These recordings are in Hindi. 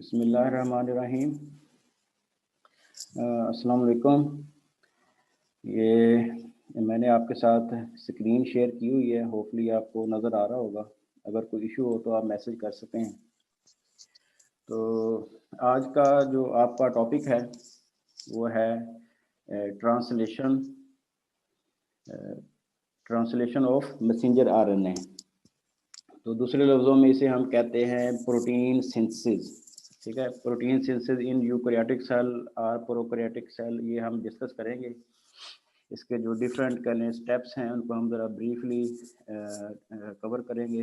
बिस्मिल्लाहिर्रहमानिर्रहीम। अस्सलाम वालेकुम। ये मैंने आपके साथ स्क्रीन शेयर की हुई है, होपफुली आपको नज़र आ रहा होगा। अगर कोई इशू हो तो आप मैसेज कर सकते हैं। तो आज का जो आपका टॉपिक है वो है ट्रांसलेशन ऑफ मैसेंजर आरएनए। तो दूसरे लफ्ज़ों में इसे हम कहते हैं प्रोटीन सिंथेसिस। ठीक है, protein synthesis in eukaryotic cell और प्रोकैरियोटिक सेल, ये हम डिस्कस करेंगे। इसके जो डिफरेंट कहने स्टेप्स हैं उनको हम ज़रा ब्रीफली कवर करेंगे।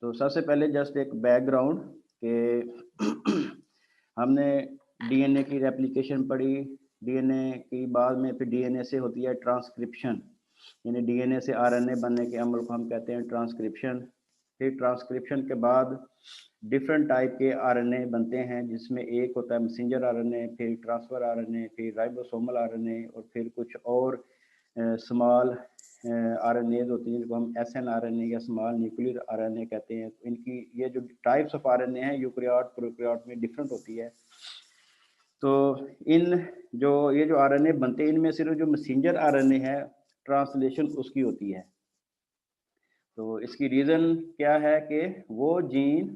तो सबसे पहले जस्ट एक बैकग्राउंड कि हमने डीएनए की रेप्लिकेशन पढ़ी। डीएनए की बाद में फिर डीएनए से होती है ट्रांसक्रिप्शन, यानी डीएनए से आरएनए बनने के अमल को हम कहते हैं ट्रांसक्रिप्शन। फिर ट्रांसक्रिप्शन के बाद डिफरेंट टाइप के आरएनए बनते हैं, जिसमें एक होता है मैसेंजर आरएनए, फिर ट्रांसफर आरएनए, फिर राइबोसोमल आरएनए और फिर कुछ और स्मॉल आरएनएज होती हैं जिनको हम एसएन आरएनए या स्मॉल न्यूक्लियर आरएनए कहते हैं। तो इनकी ये जो टाइप्स ऑफ आरएनए हैं यूकैरियोट प्रोकैरियोट में डिफरेंट होती है। तो इन ये जो आरएनए बनते हैं, इनमें सिर्फ जो मैसेंजर आरएनए है ट्रांसलेशन उसकी होती है। तो इसकी रीज़न क्या है कि वो जीन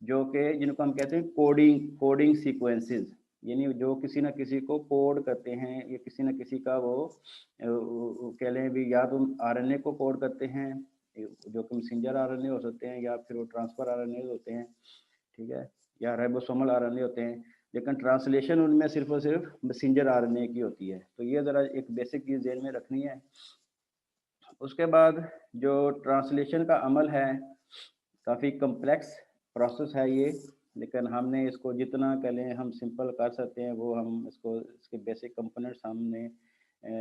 जो कि जिनको हम कहते हैं कोडिंग सीक्वेंसेस, यानी जो किसी न किसी को कोड करते हैं या किसी न किसी का वो कह लें भी, या तो आरएनए को कोड करते हैं जो कि मैसेंजर आरएनए हो सकते हैं, या फिर वो ट्रांसफर आरएनए होते हैं, ठीक है, या राइबोसोमल आरएनए होते हैं। लेकिन ट्रांसलेशन उनमें सिर्फ और सिर्फ मैसेंजर आरएनए की होती है। तो ये ज़रा एक बेसिक चीज़ ध्यान में रखनी है। उसके बाद जो ट्रांसलेशन का अमल है काफ़ी कम्प्लेक्स प्रोसेस है ये, लेकिन हमने इसको जितना कह लें हम सिंपल कर सकते हैं वो हम इसके बेसिक कंपोनेंट्स हमने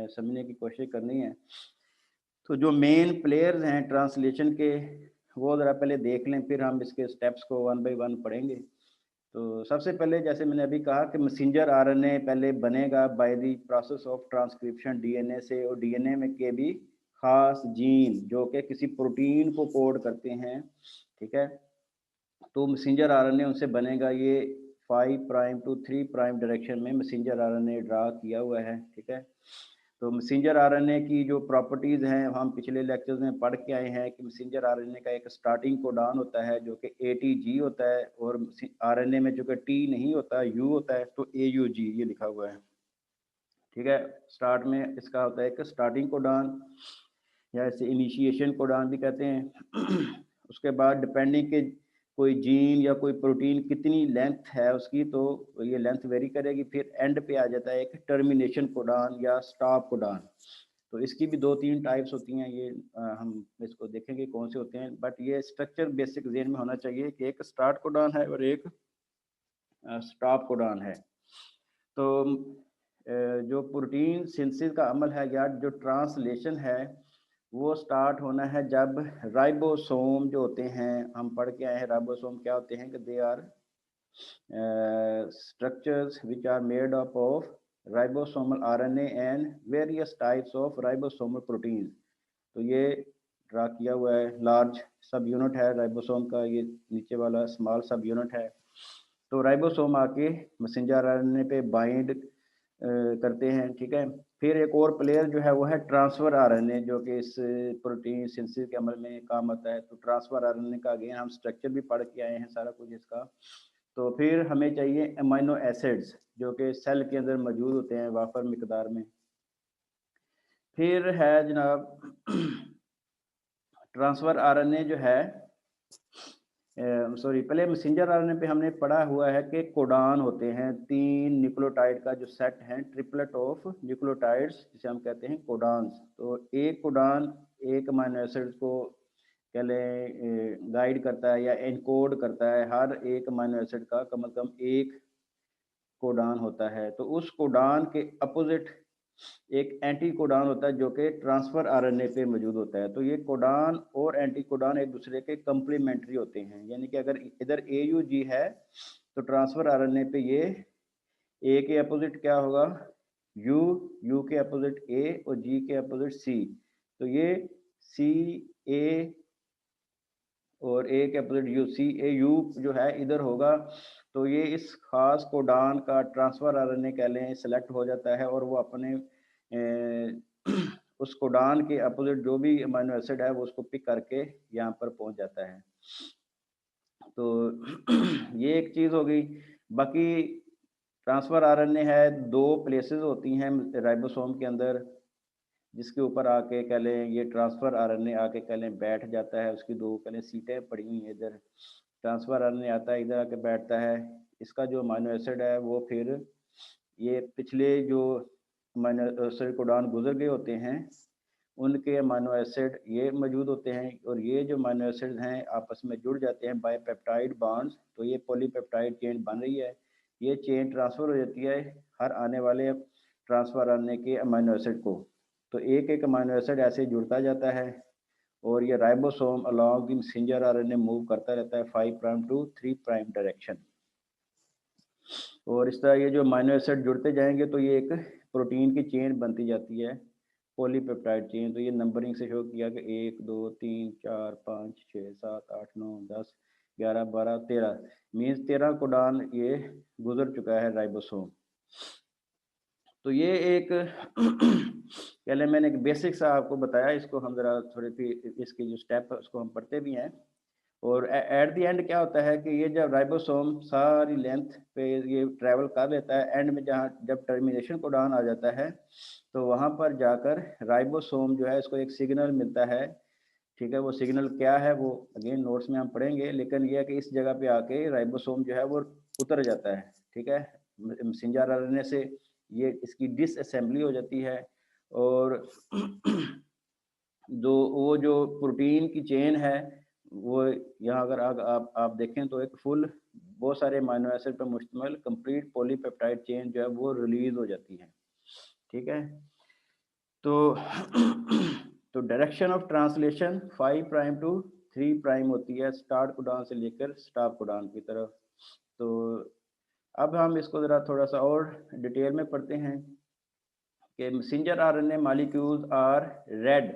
समझने की कोशिश करनी है। तो जो मेन प्लेयर्स हैं ट्रांसलेशन के वो ज़रा पहले देख लें, फिर हम इसके स्टेप्स को वन बाय वन पढ़ेंगे। तो सबसे पहले जैसे मैंने अभी कहा कि मैसेंजर आरएनए पहले बनेगा by the process of transcription DNA से, और डीएनए में के भी खास जीन जो कि किसी प्रोटीन को कोड करते हैं, ठीक है। तो मैसेंजर आरएनए उनसे बनेगा। ये 5 प्राइम टू 3 प्राइम डायरेक्शन में मैसेंजर आरएनए ड्रा किया हुआ है, ठीक है। तो मैसेंजर आरएनए की जो प्रॉपर्टीज़ हैं हम पिछले लेक्चर्स में पढ़ के आए हैं कि मैसेंजर आरएनए का एक स्टार्टिंग कोडॉन होता है जो कि एटीजी होता है, और आरएनए में जो कि टी नहीं होता यू होता है, तो एयूजी ये लिखा हुआ है, ठीक है। स्टार्ट में इसका होता है एक स्टार्टिंग कोडॉन, या इसे इनिशिएशन कोडॉन भी कहते हैं। उसके बाद डिपेंडिंग के कोई जीन या कोई प्रोटीन कितनी लेंथ है उसकी, तो ये लेंथ वेरी करेगी। फिर एंड पे आ जाता है एक टर्मिनेशन कोडॉन या स्टॉप कोडॉन। तो इसकी भी 2-3 टाइप्स होती हैं। ये हम इसको देखेंगे कौन से होते हैं, बट ये स्ट्रक्चर बेसिक ज़हन में होना चाहिए कि एक स्टार्ट कोडॉन है और एक स्टॉप कोडॉन है। तो जो प्रोटीन सिंथेसिस का अमल है या जो ट्रांसलेशन है वो स्टार्ट होना है जब राइबोसोम जो होते हैं, हम पढ़ के आए हैं राइबोसोम क्या होते हैं, कि they are structures which are made up of ribosomal RNA and various types of ribosomal proteins। तो ये ड्रा किया हुआ है, लार्ज सब यूनिट है राइबोसोम का, ये नीचे वाला स्मॉल सब यूनिट है। तो राइबोसोम आके मैसेंजर आरएनए पे बाइंड करते हैं, ठीक है। फिर एक और प्लेयर जो है वो है ट्रांसफर आरएनए, जो कि इस प्रोटीन सिंथेसिस के अमल में काम आता है। तो ट्रांसफर आरएनए का अगेन हम स्ट्रक्चर भी पढ़ के आए हैं सारा कुछ इसका। तो फिर हमें चाहिए अमीनो एसिड्स जो कि सेल के अंदर मौजूद होते हैं वाफर मिकदार में। फिर है जनाब ट्रांसफर आरएनए जो है, सॉरी पहले मैसेंजर आरएनए पे हमने पढ़ा हुआ है कि कोडान होते हैं 3 न्यूक्लियोटाइड का जो सेट है, ट्रिपलेट ऑफ न्यूक्लियोटाइड्स जिसे हम कहते हैं कोडान्स। तो एक कोडान एक अमीनो एसिड को कह लें गाइड करता है या एनकोड करता है। हर एक अमीनो एसिड का कम से कम एक कोडान होता है। तो उस कोडान के अपोजिट एक एंटी कोडान होता है जो कि ट्रांसफर आरएनए पे मौजूद होता है। तो ये कोडान और एंटी कोडान एक दूसरे के कंप्लीमेंट्री होते हैं, यानी कि अगर इधर AUG है तो ट्रांसफर आरएनए पे ये ए के अपोजिट क्या होगा, यू के अपोजिट ए और जी के अपोजिट सी। तो ये सी ए और ए के opposite U, C A U जो है इधर होगा, तो ये इस खास कोडान का ट्रांसफर आरएनए कह लें सेलेक्ट हो जाता है और वो अपने उस कोडान के अपोजिट जो भी अमीनो एसिड है वो उसको पिक करके यहाँ पर पहुँच जाता है। तो ये एक चीज़ हो गई। बाकी ट्रांसफ़र आरएनए है, 2 प्लेसेस होती हैं राइबोसोम के अंदर, जिसके ऊपर आके कह लें ये ट्रांसफ़र आरएनए आके कह लें बैठ जाता है, उसकी 2 कह लें सीटें पड़ी हुई हैं इधर। ट्रांसफ़र आरएनए आता है, इधर आके बैठता है। इसका जो अमीनो एसिड है वो फिर ये पिछले जो अमीनो एसिड कोडान गुजर गए होते हैं, उनके अमीनो एसिड ये मौजूद होते हैं और ये जो अमीनो एसिड हैं आपस में जुड़ जाते हैं बाय पेप्टाइड बॉन्ड्स, तो ये पॉलीपेप्टाइड चेन बन रही है। ये चेन ट्रांसफ़र हो जाती है हर आने वाले ट्रांसफ़र आने के अमीनो एसिड को। तो एक एक अमीनो एसिड ऐसे जुड़ता जाता है और ये ribosome along the messenger RNA move करता रहता है 5 प्राइम टू 3 प्राइम डायरेक्शन। और इस तरह ये जो अमीनो एसिड जुड़ते जाएंगे तो ये एक प्रोटीन की चेन बनती जाती है, पॉलीपेप्टाइड चेन। तो ये नंबरिंग से शो किया कि 1 2 3 4 5 6 7 8 9 10 11 12 13 मीन्स 13 कोडान ये गुजर चुका है राइबोसोम। तो ये एक पहले मैंने एक बेसिक सा आपको बताया, इसको हम ज़रा थोड़ी सी इसकी जो स्टेप है उसको हम पढ़ते भी हैं। और एट द एंड क्या होता है कि ये जब राइबोसोम सारी लेंथ पे ये ट्रैवल कर लेता है, एंड में जहाँ जब टर्मिनेशन कोडान आ जाता है तो वहाँ पर जाकर राइबोसोम जो है इसको एक सिग्नल मिलता है। ठीक है, वो सिग्नल क्या है वो अगेन नोट्स में हम पढ़ेंगे, लेकिन ये है कि इस जगह पे आके राइबोसोम जो है वो उतर जाता है। ठीक है, मैसेंजर आरएनए से ये इसकी डिसअसेंबली हो जाती है और जो प्रोटीन की चेन है वो यहाँ अगर आप देखें तो एक फुल बहुत सारे अमीनो एसिड पर मुश्तमिल कंप्लीट पॉलीपेप्टाइड चेन जो है वो रिलीज हो जाती है। ठीक है, तो तो direction of translation 5 prime to 3 prime होती है स्टार्ट कोडान से लेकर स्टॉप कोडान की तरफ। तो अब हम इसको ज़रा थोड़ा सा और डिटेल में पढ़ते हैं कि messenger RNA molecules are read.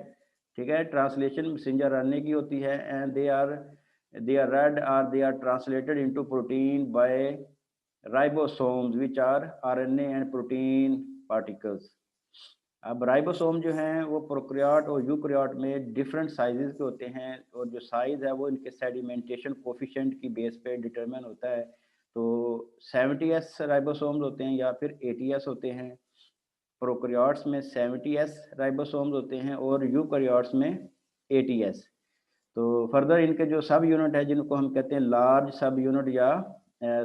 ठीक है, ट्रांसलेशन मैसेंजर आरएनए की होती है एंड दे आर रेड और they are translated into protein by ribosomes which are RNA and protein particles. अब राइबोसोम जो हैं वो प्रोकैरियोट और यूकैरियोट में डिफरेंट साइजेस के होते हैं और जो साइज़ है वो इनके सेडिमेंटेशन कोफिशिएंट की बेस पे डिटरमिन होता है। तो 70s राइबोसोम्स होते हैं या फिर 80s होते हैं। प्रोकैरियोट्स में 70s राइबोसोम्स होते हैं और यूकैरियोट्स में 80s। तो फर्दर इनके जो सब यूनिट है जिनको हम कहते हैं लार्ज सब यूनिट या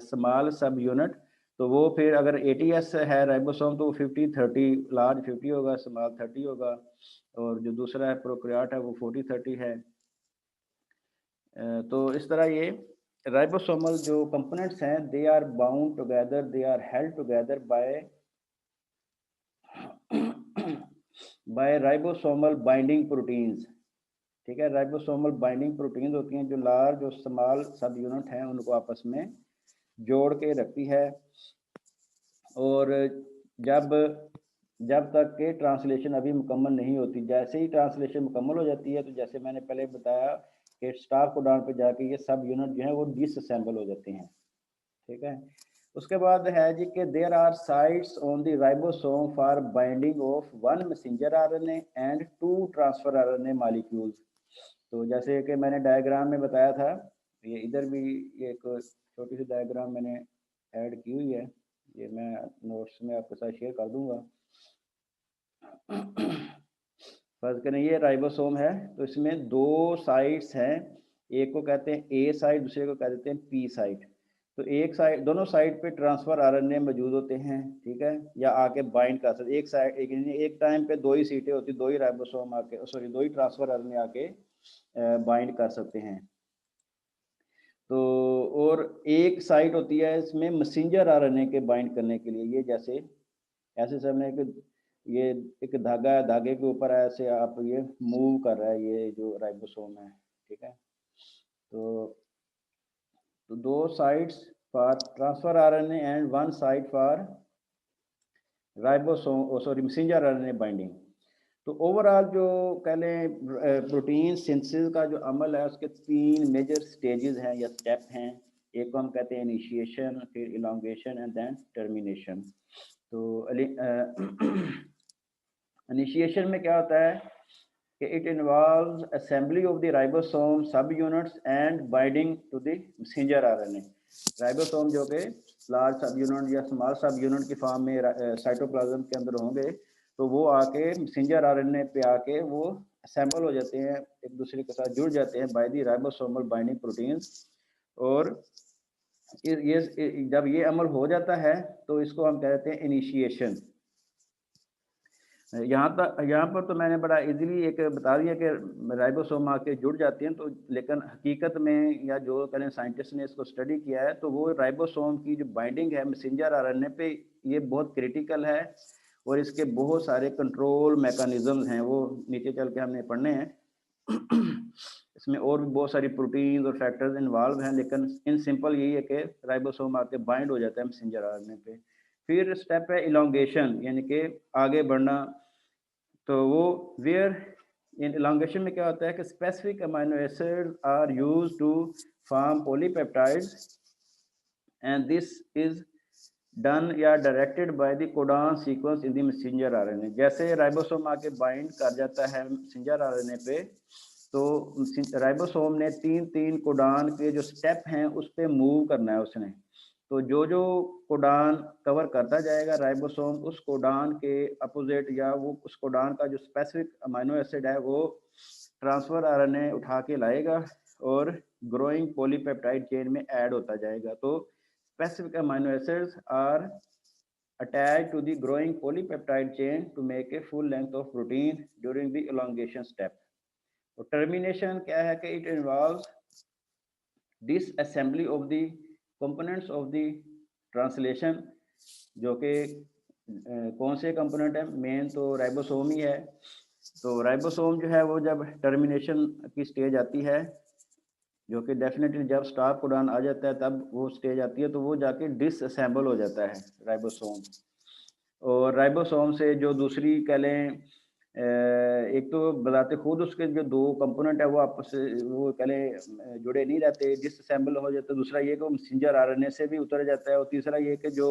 स्मॉल सब यूनिट, तो वो फिर अगर 80s है राइबोसोम तो वो 50-30 लार्ज 50 होगा, स्मॉल 30 होगा, और जो दूसरा है प्रोकैरियोट है वो 40-30 है। तो इस तरह ये राइबोसोमल जो कंपोनेंट्स हैं they are bound together, they are held together by ribosomal binding proteins. ठीक है, राइबोसोमल बाइंडिंग प्रोटीन्स होती हैं जो लार्ज और स्मॉल सब यूनिट हैं उनको आपस में जोड़ के रखती है। और जब जब तक के ट्रांसलेशन अभी मुकम्मल नहीं होती, जैसे ही ट्रांसलेशन मुकम्मल हो जाती है तो जैसे मैंने पहले बताया कि स्टाफ कोडान पे जाके ये सब यूनिट जो है वो डिसअसेंबल हो जाते हैं। ठीक है, उसके बाद है जी कि there are sites on the ribosome for binding of 1 messenger RNA and 2 transfer RNA molecules. तो जैसे कि मैंने डायग्राम में बताया था, ये इधर भी एक छोटी सी डायग्राम मैंने ऐड की हुई है, ये मैं नोट्स में आपके साथ शेयर कर दूंगा। फर्ज करें ये राइबोसोम है तो इसमें 2 साइट्स हैं, एक को कहते हैं ए साइट, दूसरे को कह देते हैं पी साइट। तो एक साइड दोनों साइड पे ट्रांसफर आरएनए मौजूद होते हैं। ठीक है, या आके बाइंड कर सकते, एक साइड एक टाइम पे 2 ही सीटें होती, 2 ही राइबोसोम आके सॉरी 2 ही ट्रांसफर आरएनए आके बाइंड कर सकते हैं। तो और एक साइट होती है इसमें मैसेंजर आरएनए के बाइंड करने के लिए, ये जैसे ऐसे समझने कि ये एक धागा है, धागे के ऊपर ऐसे आप ये मूव कर रहा है ये जो राइबोसोम है। ठीक है, तो 2 sites for transfer RNA and 1 site for ribosome sorry messenger RNA binding. तो ओवरऑल जो कह लें प्रोटीन सिंथेसिस का जो अमल है उसके 3 मेजर स्टेजेस हैं या स्टेप हैं। एक को हम कहते हैं इनिशिएशन, फिर इलोंगेशन एंड देन टर्मिनेशन। तो इनिशिएशन में क्या होता है कि it involves assembly of the ribosome subunits and binding to the messenger RNA. Ribosome जो कि लार्ज सब यूनिट या स्मॉल सब यूनिट की फॉर्म में साइटोप्लाज्म के अंदर होंगे, तो वो आके मैसेंजर आरएनए पे आके वो असेंबल हो जाते हैं, एक दूसरे के साथ जुड़ जाते हैं by the ribosomal binding proteins. और ये जब ये अमल हो जाता है तो इसको हम कहते हैं इनिशिएशन। यहाँ पर तो मैंने बड़ा इजीली एक बता दिया कि राइबोसोम आके जुड़ जाते हैं, तो लेकिन हकीकत में या जो करें साइंटिस्ट ने इसको स्टडी किया है तो वो राइबोसोम की जो बाइंडिंग है मैसेंजर आरएनए पे, ये बहुत क्रिटिकल है और इसके बहुत सारे कंट्रोल मैकेनिज्म्स हैं, वो नीचे चल के हमने पढ़ने हैं। इसमें और भी बहुत सारी प्रोटीन्स और फैक्टर्स इन्वॉल्व हैं, लेकिन इन सिंपल यही है कि राइबोसोम आके बाइंड हो जाता है मैसेंजर आरएनए पे। फिर स्टेप है इलोंगेशन, यानी कि आगे बढ़ना। तो वो वेयर इन इलोंगेशन में क्या होता है कि specific amino acid are used to form polypeptides and this is done या directed by the codon sequence in the messenger RNA. जैसे राइबोसोम आके बाइंड कर जाता है मैसेंजर आरएनए पे, तो राइबोसोम ने 3 कोडान के जो स्टेप हैं उस पे मूव करना है उसने। तो जो जो कोडान कवर करता जाएगा राइबोसोम, उस कोडान के अपोजिट या वो उस कोडान का जो स्पेसिफिक अमाइनो एसिड है वो ट्रांसफर आरएनए उठा के लाएगा और ग्रोइंग पॉलीपेप्टाइड चेन में ऐड होता जाएगा। तो specific amino acids are attached to the growing polypeptide chain to make a full length of protein during the elongation step. तो टर्मिनेशन क्या है कि it involves disassembly of the components of the translation, जो कि कौन से कंपोनेंट है, मेन तो राइबोसोम ही है। तो राइबोसोम जो है वो जब टर्मिनेशन की स्टेज आती है, जो कि डेफिनेटली जब स्टॉप कोडॉन आ जाता है तब वो स्टेज आती है, तो वो जाके डिसअसेंबल हो जाता है राइबोसोम। और राइबोसोम से जो दूसरी कह लें एक तो बताते खुद उसके जो 2 कंपोनेंट है वो आपस से वो कह लें जुड़े नहीं रहते, डिसअसेंबल हो जाते। दूसरा ये कि मैसेंजर आरएनए से भी उतर जाता है, और तीसरा ये कि जो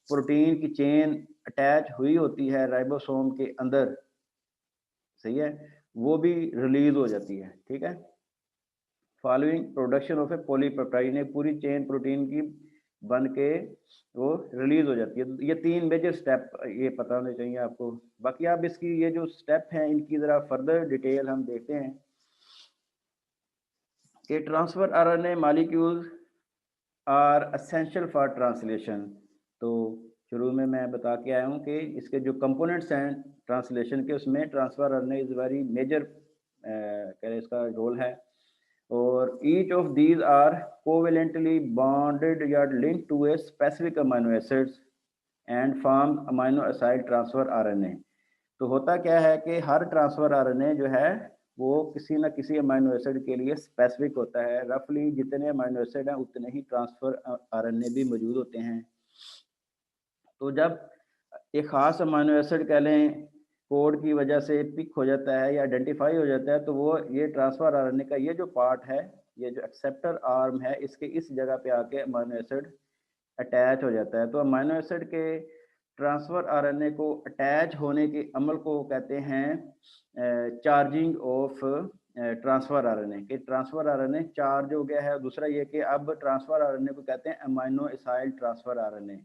प्रोटीन की चेन अटैच हुई होती है राइबोसोम के अंदर, सही है, वो भी रिलीज हो जाती है। ठीक है, following production of A polypeptide ने पूरी चेन प्रोटीन की बन के वो रिलीज हो जाती है। ये 3 मेजर स्टेप ये पता होने चाहिए आपको। बाकी आप इसकी ये जो स्टेप हैं इनकी जरा फर्दर डिटेल हम देखते हैं कि transfer RNA molecules are essential for translation. तो शुरू में मैं बता के आया हूँ कि इसके जो कंपोनेंट्स हैं ट्रांसलेशन के, उसमें transfer RNA is very major इसका रोल है। और each of these are covalently bonded या linked to a specific amino acids and form amino acid transfer RNA। तो होता क्या है कि हर ट्रांसफर आरएनए जो है वो किसी न किसी अमाइनो एसिड के लिए स्पेसिफिक होता है। रफली जितने अमाइनो एसिड हैं उतने ही ट्रांसफर आरएनए भी मौजूद होते हैं। तो जब एक खास अमाइनो एसिड कह लें कोड की वजह से पिक हो जाता है या आइडेंटिफाई हो जाता है, तो वो ये ट्रांसफर आरएनए का ये जो पार्ट है, ये जो एक्सेप्टर आर्म है, इसके इस जगह पे आके अमाइनो एसिड अटैच हो जाता है। तो अमाइनो एसिड के ट्रांसफर आरएनए को अटैच होने के अमल को कहते हैं चार्जिंग ऑफ ट्रांसफर आरएनए। कि ट्रांसफर आरएनए चार्ज हो गया है। दूसरा ये कि अब ट्रांसफर आरएनए को कहते हैं अमाइनो एसाइल ट्रांसफर आरएनए,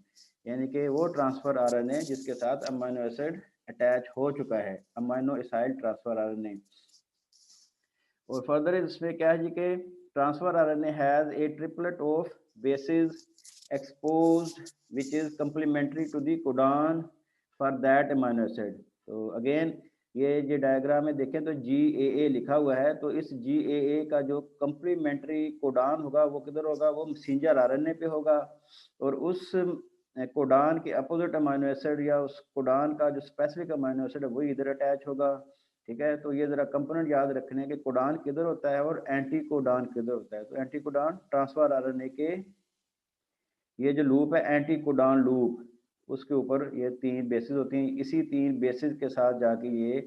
यानी कि वो ट्रांसफर आरएनए जिसके साथ अमाइनो एसिड अटैच हो चुका है, अमाइनो एसाइल ट्रांसफर आरएनए। और फर्दर इसमें क्या है जी कि transfer RNA has a triplet of basis exposed which is complementary to the codon for that amino acid। तो अगेन ये जो डायग्राम में देखें तो GAA लिखा हुआ है, तो इस GAA का जो कंप्लीमेंट्री कोडान होगा वो किधर होगा, वो मैसेंजर आरएनए पे होगा। और उस कोडान के अपोजिट अमाइनो एसिड या उस कोडान का जो स्पेसिफिक अमाइनो एसिड है वही इधर अटैच होगा। ठीक है, तो ये जरा कंपोनेंट याद रखने के कोडान किधर होता है और एंटी कोडान किधर होता है। तो एंटी कोडान ट्रांसफर आरएनए के ये जो लूप है एंटी कोडान लूप, उसके ऊपर ये 3 बेसिस होती हैं। इसी 3 बेसिस के साथ जाके ये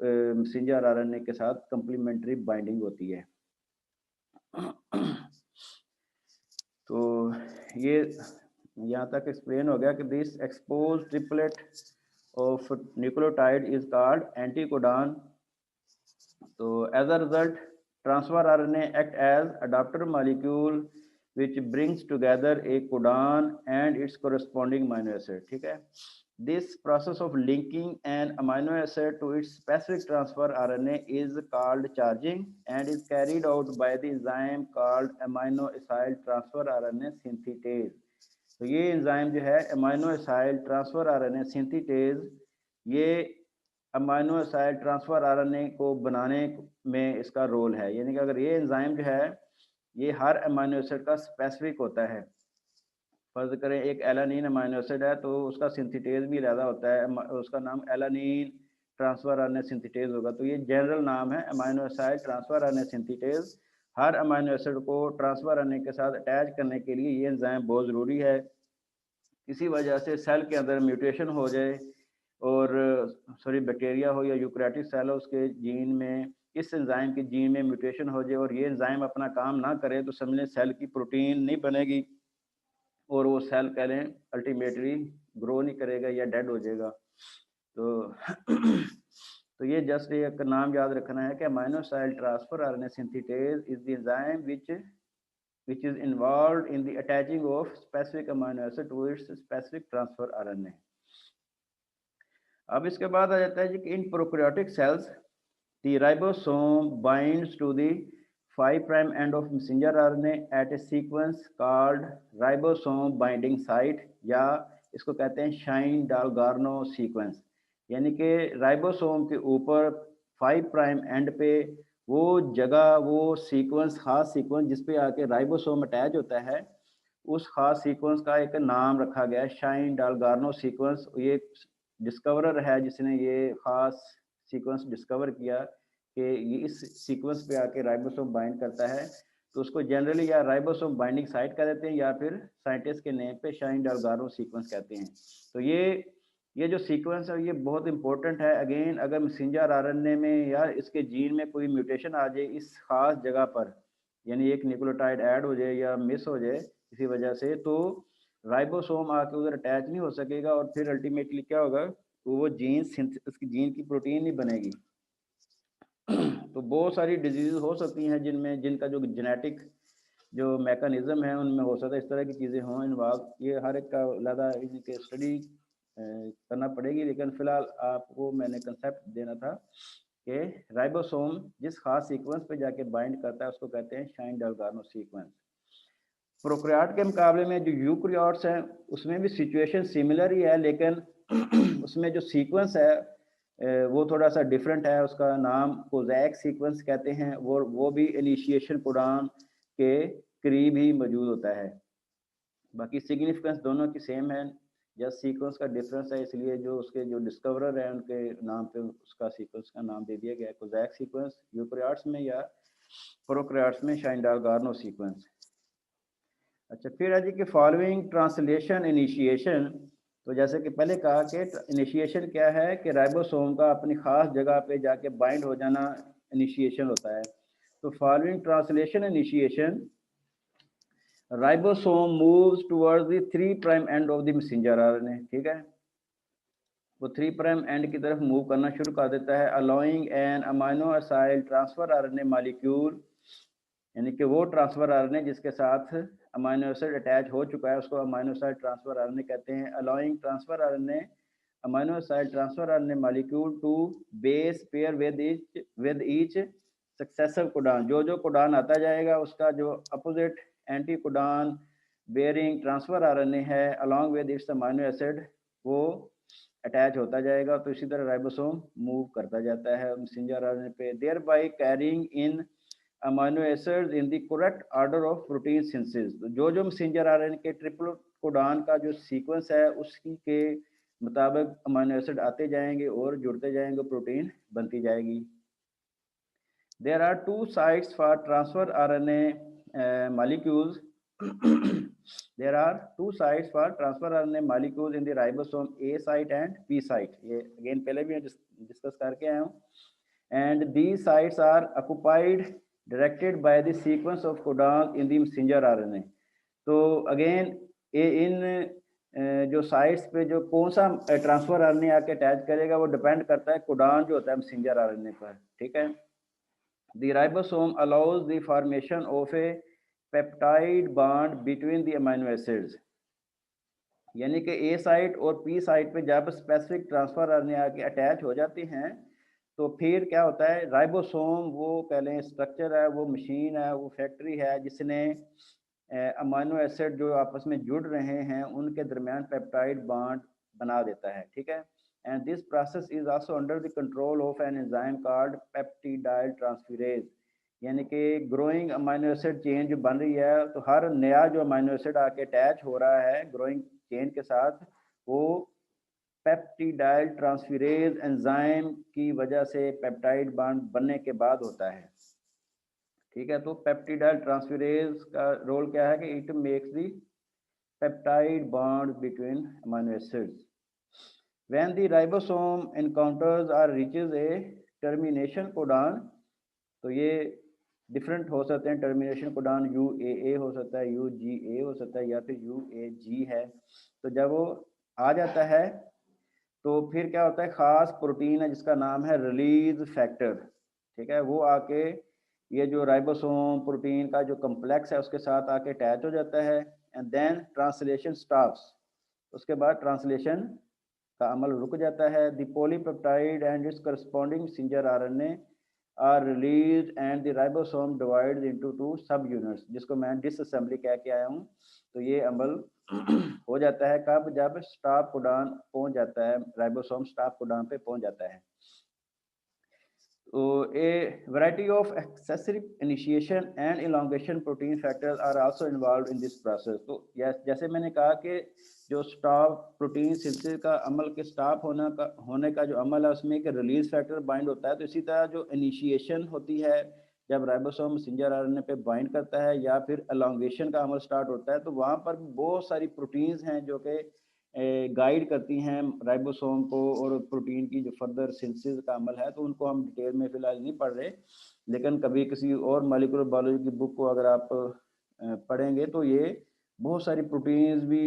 मैसेंजर आरएनए के साथ कंप्लीमेंट्री बाइंडिंग होती है। तो ये यहाँ तक एक्सप्लेन हो गया कि this expose triplet of nucleotide is called anticodon. तो as a result transfer RNA act as adaptor molecule which brings together a codon and its corresponding amino acid. ठीक है, this process of linking an amino acid to its specific transfer RNA is called charging and is carried out by the enzyme called amino acyl transfer RNA synthetase. तो ये एंजाइम जो है aminoacyl transfer RNA synthetase, ये अमाइनो एसाइल ट्रांसफर आरएनए को बनाने में इसका रोल है। यानी कि अगर ये एंजाइम जो है ये हर अमाइनो एसिड का स्पेसिफिक होता है। फर्ज करें एक एलानीन अमाइनो एसिड है तो उसका सिंथेटेज भी ज़्यादा होता है, उसका नाम एलानीन ट्रांसफर आरएनए सिंथेटेज होगा। तो ये जनरल नाम है aminoacyl transfer RNA synthetase. हर अमाइनो एसिड को ट्रांसफर आरएनए के साथ अटैच करने के लिए ये एंजाइम बहुत ज़रूरी है। किसी वजह से सेल के अंदर म्यूटेशन हो जाए और बैक्टीरिया हो या यूकैरियोटिक सेल हो, उसके जीन में इस एंजाइम के जीन में म्यूटेशन हो जाए और ये एंजाइम अपना काम ना करे तो समझ लें सेल की प्रोटीन नहीं बनेगी और वो सेल कह लें अल्टीमेटली ग्रो नहीं करेगा या डेड हो जाएगा। तो ये जस्ट एक नाम याद रखना है कि amino acyl transfer RNA synthetase is the enzyme which is involved in the attaching of specific amino acid to its specific transfer RNA. अब इसके बाद आ जाता है कि इन prokaryotic cells the ribosome binds to the 5' end of messenger RNA at a sequence called ribosome binding site, या इसको कहते हैं शाइन-डालगार्नो सीक्वेंस। यानी कि राइबोसोम के ऊपर 5' एंड पे वो जगह, वो सीक्वेंस, खास सीक्वेंस जिस पे आके राइबोसोम अटैच होता है, उस खास सीक्वेंस का एक नाम रखा गया है शाइन-डालगार्नो सीक्वेंस। ये डिस्कवरर है जिसने ये खास सीक्वेंस डिस्कवर किया कि ये इस सीक्वेंस पे आके राइबोसोम बाइंड करता है, तो उसको जनरली या राइबोसोम बाइंडिंग साइट कह देते हैं या फिर साइंटिस्ट के नेम पे शाइन-डालगार्नो सीक्वेंस कहते हैं। तो ये जो सीक्वेंस है ये बहुत इंपॉर्टेंट है। अगेन अगर मैसेंजर आरएनए में या इसके जीन में कोई म्यूटेशन आ जाए इस खास जगह पर, यानी एक न्यूक्लियोटाइड ऐड हो जाए या मिस हो जाए किसी वजह से, तो राइबोसोम आके उधर अटैच नहीं हो सकेगा और फिर अल्टीमेटली क्या होगा, तो वो उसकी जीन की प्रोटीन नहीं बनेगी। तो बहुत सारी डिजीज हो सकती हैं जिनका जो जेनेटिक जो मैकेनिज्म है उनमें हो सकता है इस तरह की चीज़ें हों इन्वॉल्व। ये हर एक का अलग इनके स्टडी करना पड़ेगी, लेकिन फिलहाल आपको मैंने कंसेप्ट देना था कि राइबोसोम जिस खास सीक्वेंस पे जाके बाइंड करता है उसको कहते हैं शाइन-डालगार्नो सीक्वेंस। प्रोकैरियोट के मुकाबले में जो यूकैरियोट्स हैं उसमें भी सिचुएशन सिमिलर ही है, लेकिन उसमें जो सीक्वेंस है वो थोड़ा सा डिफरेंट है। उसका नाम कोज़ैक सीक्वेंस कहते हैं। वो भी इनिशिएशन कोडॉन के करीब ही मौजूद होता है। बाकी सिग्निफिकेंस दोनों की सेम है, जस्ट सीक्वेंस का डिफरेंस है, इसलिए जो उसके जो डिस्कवरर है उनके नाम पे उसका सीक्वेंस का नाम दे दिया गया है कोज़ैक सीक्वेंस यूकैरियोट्स में, या प्रोकैरियोट्स में शाइन-डालगार्नो सीक्वेंस। अच्छा, फिर है जी कि फॉलोइंग ट्रांसलेशन इनिशिएशन। तो जैसे कि पहले कहा कि इनिशिएशन क्या है कि राइबोसोम का अपनी खास जगह पे जाके बाइंड हो जाना इनिशिएशन होता है। तो following translation initiation ribosome moves towards the 3' end of the messenger RNA. ठीक है, वो 3' एंड की तरफ मूव करना शुरू कर देता है, allowing an aminoacyl transfer RNA molecule, यानी कि वो ट्रांसफर आरएनए जिसके साथ अमाइनो एसिड अटैच हो चुका है उसको अमाइनो एसाइल ट्रांसफर आरएनए कहते हैं। Allowing transfer RNA aminoacyl transfer RNA molecule to base pair with each successive codon. जो कोडॉन आता जाएगा उसका जो opposite anticodon bearing transfer RNA है along with its amino acid वो अटैच होता जाएगा। तो इसी तरह राइबोसोम मूव करता जाता है मैसेंजर आरएनए पे, thereby carrying in amino acids in the correct order of protein synthesis. जो मैसेंजर आरएनए के ट्रिपल कोडॉन का जो सीक्वेंस है उसकी के मुताबिक अमाइनो एसिड आते जाएंगे और जुड़ते जाएंगे, प्रोटीन बनती जाएगी। There are 2 sites for transfer RNA molecules there are 2 sites for transfer RNA molecules in the ribosome, A site and P site। ये अगेन पहले भी डिस्कस करके आया हूँ। and these sites are occupied directed by the sequence of codons in the messenger RNA. तो अगेन ये इन जो साइट्स पे जो कौन सा ट्रांसफर आरएनए आके अटैच करेगा वो डिपेंड करता है कोडान जो होता है मैसेंजर आरएनए पर, ठीक है। The ribosome allows the formation of A peptide bond between the amino acids, यानी कि ए साइट और पी साइट पे जब स्पेसिफिक ट्रांसफर आरएनए आके अटैच हो जाती हैं तो फिर क्या होता है, राइबोसोम वो कह लें स्ट्रक्चर है, वो मशीन है, वो फैक्ट्री है जिसने अमाइनो एसिड जो आपस में जुड़ रहे हैं उनके दरमियान पेप्टाइड बॉन्ड बना देता है, ठीक है। And this process is also under the control of an enzyme called peptidyl transferase, यानी कि ग्रोइंग अमाइनो एसिड चेन जो बन रही है तो हर नया जो अमाइनो एसिड आके अटैच हो रहा है ग्रोइंग चेन के साथ वो पेप्टिडाइल ट्रांसफेरेज एंजाइम की वजह से पेप्टाइड बॉन्ड बनने के बाद होता है, ठीक है। तो पेप्टिडाइल ट्रांसफेरेज का रोल क्या है कि it makes the peptide bond between amino acids. When the ribosome encounters और रीचेस ए टर्मिनेशन कोडॉन, तो ये डिफरेंट हो सकते हैं, टर्मिनेशन कोडॉन UAA हो सकता है, UGA हो सकता है या फिर UAG है। तो जब वो आ जाता है तो फिर क्या होता है, ख़ास प्रोटीन है जिसका नाम है रिलीज फैक्टर, ठीक है, वो आके ये जो राइबोसोम प्रोटीन का जो कम्प्लेक्स है उसके साथ आके अटैच हो जाता है एंड देन ट्रांसलेशन स्टॉप्स, उसके बाद ट्रांसलेशन का अमल रुक जाता है। The polypeptide and its corresponding messenger RNA are release and the ribosome divides into 2 सब यूनिट्स, जिसको मैं डिसअसेंबली कह के आया हूँ। तो ये अमल हो जाता है कब, जब स्टॉप कोडॉन पहुंच जाता है, राइबोसोम स्टॉप कोडॉन पे पहुंच जाता है। So a variety of accessory initiation and elongation protein factors are also involved in this process. तो जैसे मैंने कहा कि जो स्टॉप प्रोटीन सिंथेसिस का अमल के स्टॉप होने का जो अमल है उसमें एक रिलीज फैक्टर बाइंड होता है, तो इसी तरह जो इनिशिएशन होती है जब राइबोसोम मैसेंजर आरएनए पे बाइंड करता है या फिर एलोंगेशन का अमल स्टार्ट होता है तो वहाँ पर बहुत सारी प्रोटीन्स हैं जो कि गाइड करती हैं राइबोसोम को और प्रोटीन की जो फर्दर सिंथेसिस का अमल है, तो उनको हम डिटेल में फिलहाल नहीं पढ़ रहे, लेकिन कभी किसी और मॉलिक्यूलर बायोलॉजी की बुक को अगर आप पढ़ेंगे तो ये बहुत सारी प्रोटीन्स भी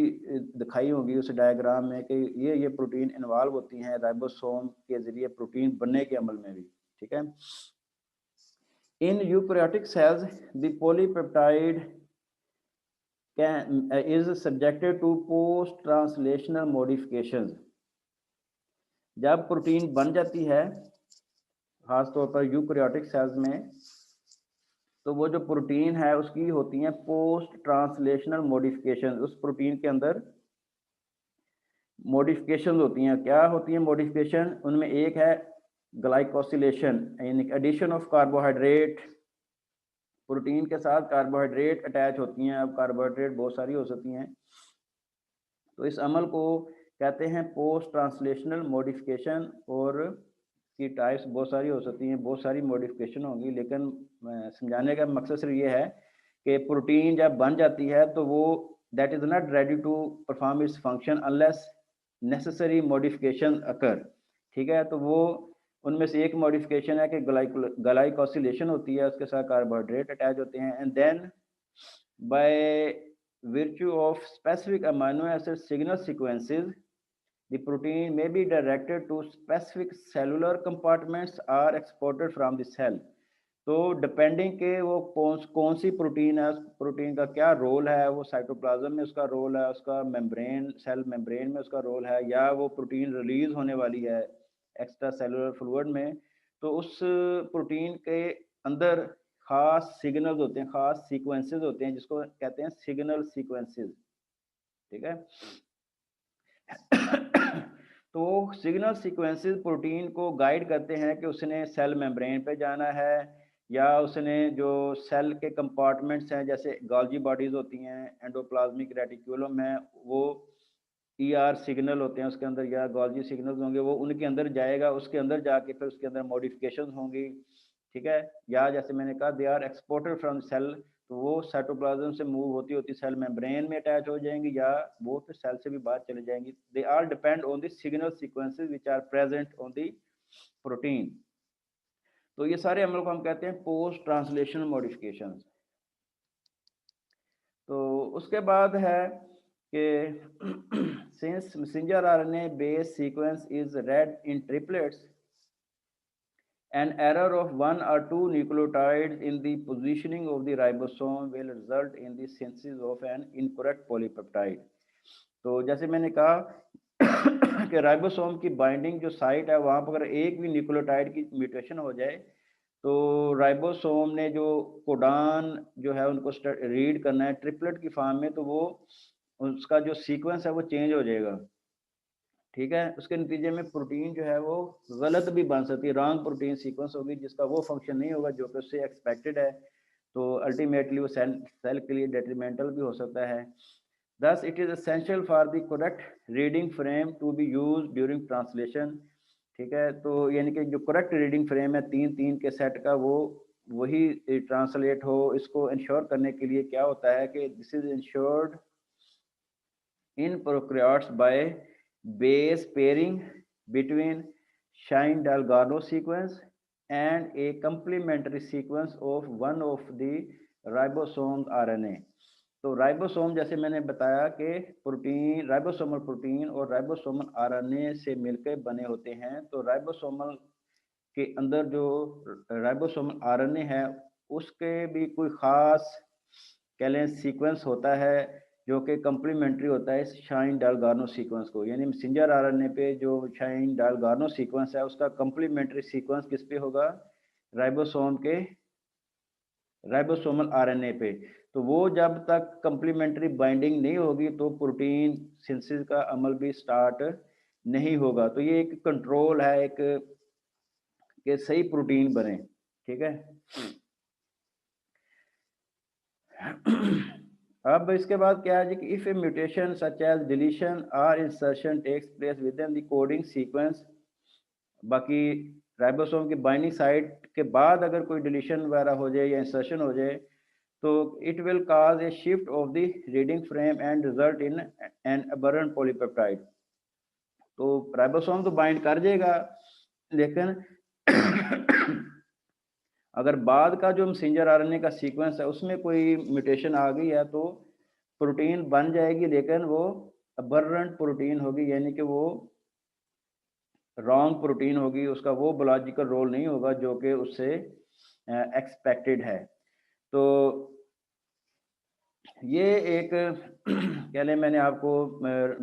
दिखाई होगी उस डायग्राम में कि ये प्रोटीन इन्वॉल्व होती हैं राइबोसोम के जरिए प्रोटीन बनने के अमल में भी, ठीक है। In eukaryotic cells the polypeptide is subjected to post translational modifications। जब प्रोटीन बन जाती है खासतौर पर यूकैरियोटिक सेल्स में, तो वो जो प्रोटीन है उसकी होती हैं पोस्ट ट्रांसलेशनल मॉडिफिकेशन, उस प्रोटीन के अंदर मॉडिफिकेशन होती हैं। क्या होती हैं मॉडिफिकेशन, उनमें एक है ग्लाइकोसिलेशन यानी एडिशन ऑफ कार्बोहाइड्रेट, प्रोटीन के साथ कार्बोहाइड्रेट अटैच होती हैं। अब कार्बोहाइड्रेट बहुत सारी हो सकती हैं, तो इस अमल को कहते हैं पोस्ट ट्रांसलेशनल मॉडिफिकेशन, और की टाइप्स बहुत सारी हो सकती हैं, बहुत सारी मॉडिफिकेशन होंगी, लेकिन समझाने का मकसद सिर्फ ये है कि प्रोटीन जब बन जाती है तो वो that is not ready to perform its function unless necessary modification occur, ठीक है। तो वो उनमें से एक मॉडिफिकेशन है कि ग्लाइकोसिलेशन होती है, उसके साथ कार्बोहाइड्रेट अटैच होते हैं and then by virtue of specific amino acid signal sequences, the protein may be directed to specific cellular compartments or exported from the cell। तो डिपेंडिंग के वो कौन सी प्रोटीन है, प्रोटीन का क्या रोल है, वो साइटोप्लाज्म में उसका रोल है, उसका मेम्ब्रेन सेल मेम्ब्रेन में उसका रोल है, या वो प्रोटीन रिलीज होने वाली है एक्स्ट्रा सेलुलर फ्लूइड में, तो उस प्रोटीन के अंदर खास सिग्नल्स होते हैं, खास सीक्वेंसेस होते हैं जिसको कहते हैं सिग्नल सीक्वेंसेस, ठीक है। तो सिग्नल सीक्वेंसेस प्रोटीन को गाइड करते हैं कि उसने सेल मेम्ब्रेन पे जाना है या उसने जो सेल के कंपार्टमेंट्स हैं जैसे गोल्जी बॉडीज होती हैं, एंडोप्लाज्मिक रेटिकुलम है, वो ER सिग्नल होते हैं उसके अंदर या गोल्जी सिग्नल्स होंगे, वो उनके अंदर जाएगा, उसके अंदर जाके फिर उसके अंदर मॉडिफिकेशन होंगी, ठीक है। या जैसे मैंने कहा they are exported from cell, तो वो साइटोप्लाज्म से मूव होती होती सेल मेम्ब्रेन में अटैच हो जाएंगी या वो फिर सेल से भी बाहर चले जाएंगी। They are depend on the signal sequences which are present on the protein. तो ये सारे अमल को हम कहते हैं पोस्ट ट्रांसलेशनल मॉडिफिकेशंस। तो उसके बाद है कि since messenger RNA base sequence is red in triplets, an error of one or two nucleotides in the positioning of the ribosome will result in the synthesis of an incorrect polypeptide। तो जैसे मैंने कहा कि राइबोसोम की बाइंडिंग जो साइट है वहाँ पर अगर एक भी न्यूक्लियोटाइड की म्यूटेशन हो जाए तो राइबोसोम ने जो कोडान जो है उनको रीड करना है ट्रिपलेट की फॉर्म में, तो वो उसका जो सीक्वेंस है वो चेंज हो जाएगा। ठीक है, उसके नतीजे में प्रोटीन जो है वो गलत भी बन सकती है, रॉन्ग प्रोटीन सीक्वेंस होगी जिसका वो फंक्शन नहीं होगा जो कि उससे एक्सपेक्टेड है, तो अल्टीमेटली वो सेल के लिए डेट्रीमेंटल भी हो सकता है। Thus, it is essential for the correct reading frame to be used during translation। ठीक है, तो यानी कि जो करेक्ट रीडिंग फ्रेम है 3-3 के सेट का वो वही ट्रांसलेट हो, इसको इंश्योर करने के लिए क्या होता है कि this is insured in prokaryotes by base pairing between Shine-Dalgarno sequence and a complementary sequence of one of the ribosomes RNA। तो राइबोसोम जैसे मैंने बताया कि प्रोटीन राइबोसोमल प्रोटीन और राइबोसोमल आरएनए से मिलकर बने होते हैं। तो राइबोसोमल के अंदर जो राइबोसोमल आरएनए है उसके भी कोई खास कह लें सीक्वेंस होता है जो कि कम्प्लीमेंट्री होता है इस शाइन डालगार्नो सीक्वेंस को, यानी मैसेंजर आरएनए पे जो शाइन डालगार्नो सीक्वेंस है उसका कम्प्लीमेंट्री सीक्वेंस किस पे होगा, राइबोसोम के राइबोसोमल आरएनए पे। तो वो जब तक कम्प्लीमेंट्री बाइंडिंग नहीं होगी तो प्रोटीन सिंथेसिस का अमल भी स्टार्ट नहीं होगा। तो ये एक कंट्रोल है एक कि सही प्रोटीन बने। ठीक है, अब इसके बाद क्या है जी कि if a mutation such as deletion और insertion takes place within the coding sequence, बाकी राइबोसोम की बाइंडिंग साइट के बाद अगर कोई डिलीशन वगैरह हो जाए या इंसर्शन हो जाए तो it will cause a shift of the reading frame and result in an aberrant polypeptide. तो राइबोसोम तो बाइंड कर जाएगा लेकिन अगर बाद का जो मैसेंजर आरएनए का सीक्वेंस है उसमें कोई म्यूटेशन आ गई है तो प्रोटीन बन जाएगी लेकिन वो अबरेंट प्रोटीन होगी, यानी कि वो रॉन्ग प्रोटीन होगी, उसका वो बायोलॉजिकल रोल नहीं होगा जो कि उससे एक्सपेक्टेड है। तो ये एक कह लें मैंने आपको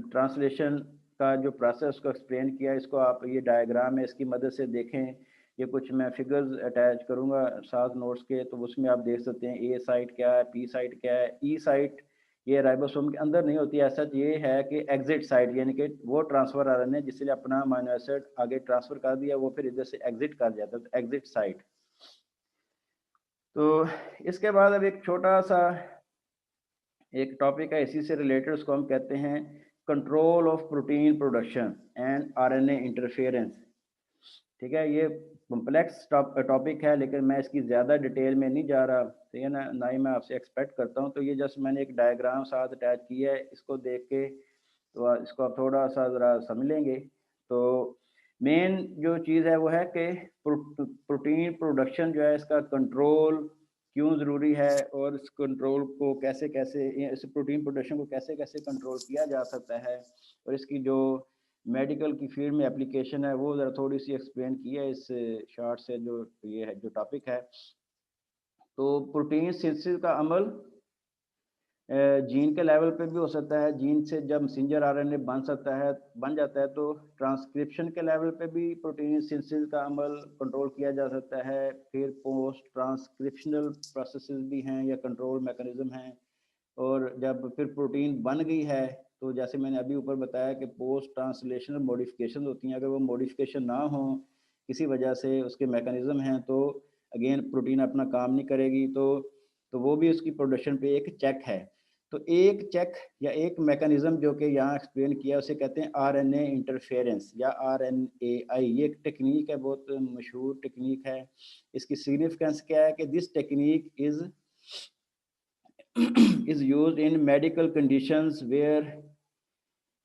ट्रांसलेशन का जो प्रोसेस को एक्सप्लेन किया, इसको आप ये डायग्राम है इसकी मदद से देखें, ये कुछ मैं फिगर्स अटैच करूँगा साथ नोट्स के, तो उसमें आप देख सकते हैं ए साइट क्या है, पी साइट क्या है, ई साइट ये राइबोसोम के अंदर नहीं होती है, ऐसा ये है कि एग्जिट साइट यानी कि वो ट्रांसफर आ रहे हैं जिसलिए अपना अमीनो एसिड आगे ट्रांसफर कर दिया वो फिर इधर से एग्जिट कर जाता है, तो एग्जिट साइट। तो इसके बाद अब एक छोटा सा एक टॉपिक है इसी से रिलेटेड, उसको हम कहते हैं control of protein production and RNA interference. ठीक है, ये कॉम्प्लेक्स टॉपिक है लेकिन मैं इसकी ज़्यादा डिटेल में नहीं जा रहा, ठीक है ना ही मैं आपसे एक्सपेक्ट करता हूँ। तो ये जस्ट मैंने एक डायग्राम साथ अटैच किया है, इसको देख के तो इसको आप थोड़ा सा ज़रा समझ लेंगे। तो मेन जो चीज़ है वो है कि प्रोटीन प्रोडक्शन जो है इसका कंट्रोल क्यों ज़रूरी है और इस कंट्रोल को कैसे कैसे इस प्रोटीन प्रोडक्शन को कैसे कैसे कंट्रोल किया जा सकता है, और इसकी जो मेडिकल की फील्ड में एप्लीकेशन है वो ज़रा थोड़ी सी एक्सप्लेन की है इस शार्ट से जो ये है जो टॉपिक है। तो प्रोटीन सिंथेसिस का अमल जीन के लेवल पे भी हो सकता है, जीन से जब मैसेंजर आरएनए बन जाता है तो ट्रांसक्रिप्शन के लेवल पे भी प्रोटीन सिंथेसिस का अमल कंट्रोल किया जा सकता है। फिर पोस्ट ट्रांसक्रिप्शनल प्रोसेसेस भी हैं या कंट्रोल मैकेनिज्म हैं, और जब फिर प्रोटीन बन गई है तो जैसे मैंने अभी ऊपर बताया कि पोस्ट ट्रांसलेशनल मॉडिफिकेशन होती हैं, अगर वो मॉडिफिकेशन ना हो किसी वजह से उसके मैकेनिज्म हैं तो अगेन प्रोटीन अपना काम नहीं करेगी, तो वो भी उसकी प्रोडक्शन पे एक चेक है। तो एक चेक या एक मैकेनिज्म जो कि यहाँ एक्सप्लेन किया उसे कहते हैं आरएनए इंटरफेरेंस या आरएनएआई। ये एक टेक्निक है, बहुत मशहूर टेक्निक है। इसकी सिग्निफिकेंस क्या है कि this technique is used in medical conditions where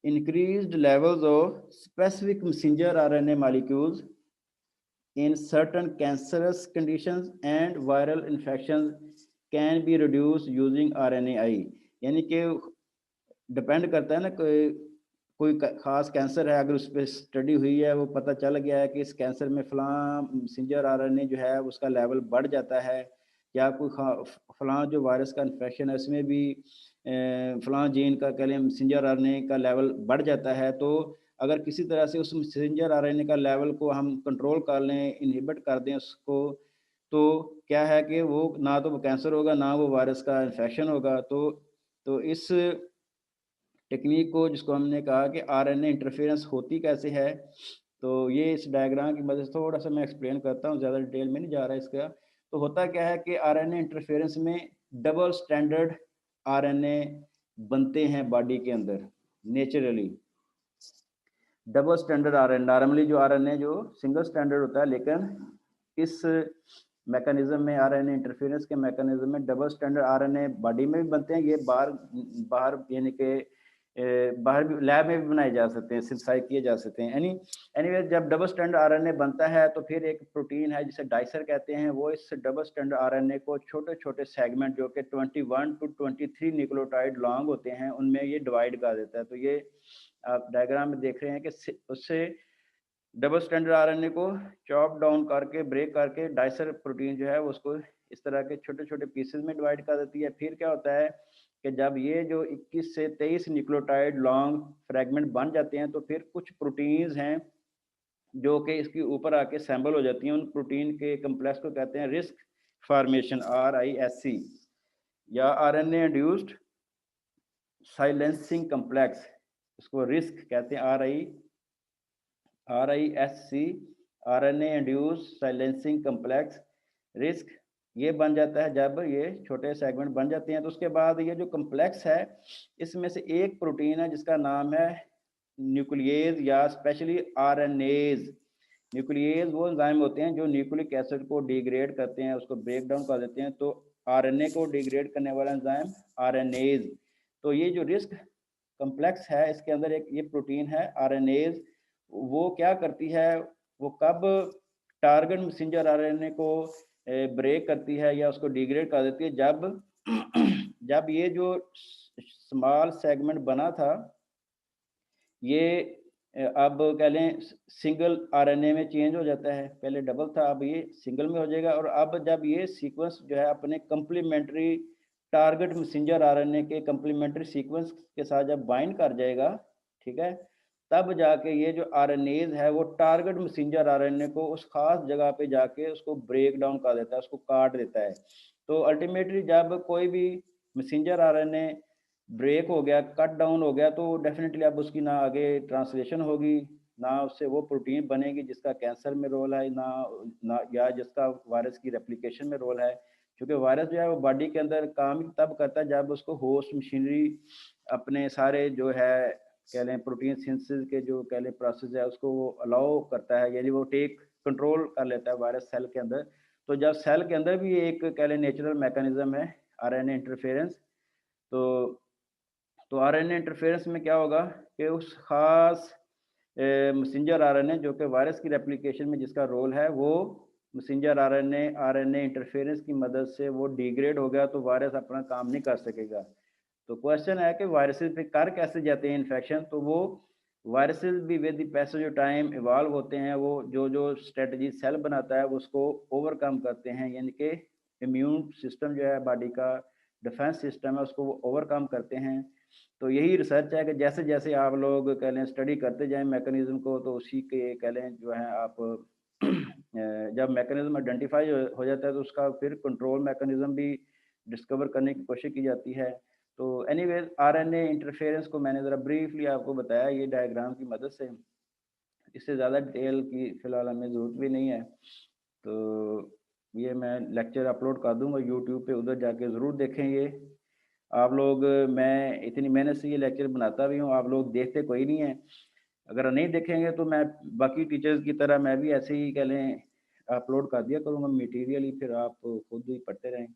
increased levels of specific messenger RNA molecules in certain cancerous conditions and viral infections can be reduced using RNAi। यानी कि डिपेंड करता है ना, कोई खास कैंसर है, अगर उस पर स्टडी हुई है, वो पता चल गया है कि इस कैंसर में फलां मैसेंजर आरएनए जो है उसका लेवल बढ़ जाता है, या कोई फलां जो वायरस का इन्फेक्शन है उसमें भी फलां जीन का कह लें मैसेंजर आरएनए का लेवल बढ़ जाता है, तो अगर किसी तरह से उस मैसेंजर आरएनए का लेवल को हम कंट्रोल कर लें, इनहिबिट कर दें उसको, तो क्या है कि वो ना तो वो कैंसर होगा, ना वो वायरस का इन्फेक्शन होगा। तो इस टेक्निक को, जिसको हमने कहा कि आरएनए इंटरफेरेंस होती कैसे है, तो ये इस डायग्राम की मदद से थोड़ा सा मैं एक्सप्लेन करता हूँ, ज़्यादा डिटेल में नहीं जा रहा इसका। तो होता क्या है कि आरएनए इंटरफेरेंस में डबल स्टैंडर्ड आरएनए बनते हैं बॉडी के अंदर naturally. Double standard RNA, normally जो आरएनए जो सिंगल स्टैंडर्ड होता है, लेकिन इस मैकेनिज्म में, आरएनए इंटरफेरेंस के मैकेनिज्म में डबल स्टैंडर्ड आरएनए बॉडी में भी बनते हैं। ये बाहर यानी कि बाहर भी लैब में भी बनाए जा सकते हैं, सिंथेसाइज किए जा सकते हैं। एनीवे जब डबल स्टैंडर्ड आरएनए बनता है तो फिर एक प्रोटीन है जिसे डाइसर कहते हैं, वो इस डबल स्टैंडर्ड आरएनए को छोटे छोटे सेगमेंट जो कि 21 to 23 न्यूक्लियोटाइड लॉन्ग होते हैं उनमें ये डिवाइड कर देता है। तो ये आप डायग्राम में देख रहे हैं कि उससे डबल स्टैंडर्ड आरएनए को चॉप डाउन करके, ब्रेक करके, डाइसर प्रोटीन जो है उसको इस तरह के छोटे छोटे पीसेस में डिवाइड कर देती है। फिर क्या होता है कि जब ये जो 21 से 23 न्यूक्लियोटाइड लॉन्ग फ्रेगमेंट बन जाते हैं, तो फिर कुछ प्रोटीन्स हैं जो कि इसके ऊपर आके असेंबल हो जाती हैं। उन प्रोटीन के कम्प्लेक्स को कहते हैं रिस्क फॉर्मेशन, RISC, या आरएनए इंड्यूस्ड साइलेंसिंग कम्प्लेक्स, इसको रिस्क कहते हैं, RISC, RNA induce silencing complex, risk. ये बन जाता है जब ये छोटे सेगमेंट बन जाते हैं। तो उसके बाद ये जो कम्प्लेक्स है, इसमें से एक प्रोटीन है जिसका नाम है न्यूक्लियेज या स्पेशली RNAs। न्यूक्लियेज वो एंजाइम होते हैं जो न्यूक्लिक एसिड को डिग्रेड करते हैं, उसको ब्रेक डाउन कर देते हैं। तो RNA को डिग्रेड करने वाला एंजाइम RNAs। तो ये जो रिस्क कम्प्लेक्स है, इसके अंदर एक ये प्रोटीन है RNAs। वो क्या करती है, वो कब टारगेट मैसेंजर आरएनए को ब्रेक करती है या उसको डिग्रेड कर देती है, जब ये जो स्मॉल सेगमेंट बना था, ये अब कह लें सिंगल आरएनए में चेंज हो जाता है। पहले डबल था, अब ये सिंगल में हो जाएगा। और अब जब ये सीक्वेंस जो है अपने कंप्लीमेंट्री टारगेट मैसेंजर आरएनए के कंप्लीमेंट्री सीक्वेंस के साथ जब बाइंड कर जाएगा, ठीक है, तब जाके ये जो आरएनएज है वो टारगेट मैसेंजर आरएनए को उस खास जगह पे जाके उसको ब्रेक डाउन कर देता है, उसको काट देता है। तो अल्टीमेटली जब कोई भी मैसेंजर आरएनए ब्रेक हो गया, कट डाउन हो गया, तो डेफिनेटली अब उसकी ना आगे ट्रांसलेशन होगी, ना उससे वो प्रोटीन बनेगी जिसका कैंसर में रोल है, ना या जिसका वायरस की रेप्लिकेशन में रोल है। क्योंकि वायरस जो है वो बॉडी के अंदर काम तब करता है जब उसको होस्ट मशीनरी अपने सारे जो है कह लें प्रोटीन सिंथेसिस के जो कह लें प्रोसेस है उसको वो अलाउ करता है, यानी वो टेक कंट्रोल कर लेता है वायरस सेल के अंदर। तो जब सेल के अंदर भी एक कह लें नेचुरल मैकेनिज्म है आरएनए इंटरफेरेंस। तो आरएनए इंटरफेरेंस में क्या होगा कि उस खास मैसेंजर आरएनए जो कि वायरस की रेप्लिकेशन में जिसका रोल है, वो मैसेंजर आरएनए इंटरफेरेंस की मदद से वो डिग्रेड हो गया, तो वायरस अपना काम नहीं कर सकेगा। तो क्वेश्चन है कि वायरसेस पे कर कैसे जाते हैं इन्फेक्शन। तो वो वायरसेस भी with the passage of time evolve होते हैं। वो जो स्ट्रेटजी सेल बनाता है उसको ओवरकम करते हैं, यानी कि इम्यून सिस्टम जो है बॉडी का डिफेंस सिस्टम है उसको वो ओवरकम करते हैं। तो यही रिसर्च है कि जैसे जैसे आप लोग कह लें स्टडी करते जाएं मैकेनिज्म को, तो उसी के कह लें जो है आप जब मैकेनिज्म आइडेंटिफाई हो जाता है तो उसका फिर कंट्रोल मैकेनिज्म भी डिस्कवर करने की कोशिश की जाती है। तो एनीवेज आरएनए इंटरफेरेंस को मैंने ज़रा ब्रीफली आपको बताया ये डायग्राम की मदद से, इससे ज़्यादा डिटेल की फ़िलहाल हमें ज़रूरत भी नहीं है। तो ये मैं लेक्चर अपलोड कर दूंगा यूट्यूब पे, उधर जाके ज़रूर देखें ये आप लोग। मैं इतनी मेहनत से ये लेक्चर बनाता भी हूँ, आप लोग देखते कोई नहीं है। अगर नहीं देखेंगे तो मैं बाकी टीचर्स की तरह मैं भी ऐसे ही कह लें अपलोड कर दिया करूँगा मटेरियल ही, फिर आप खुद ही पढ़ते रहें।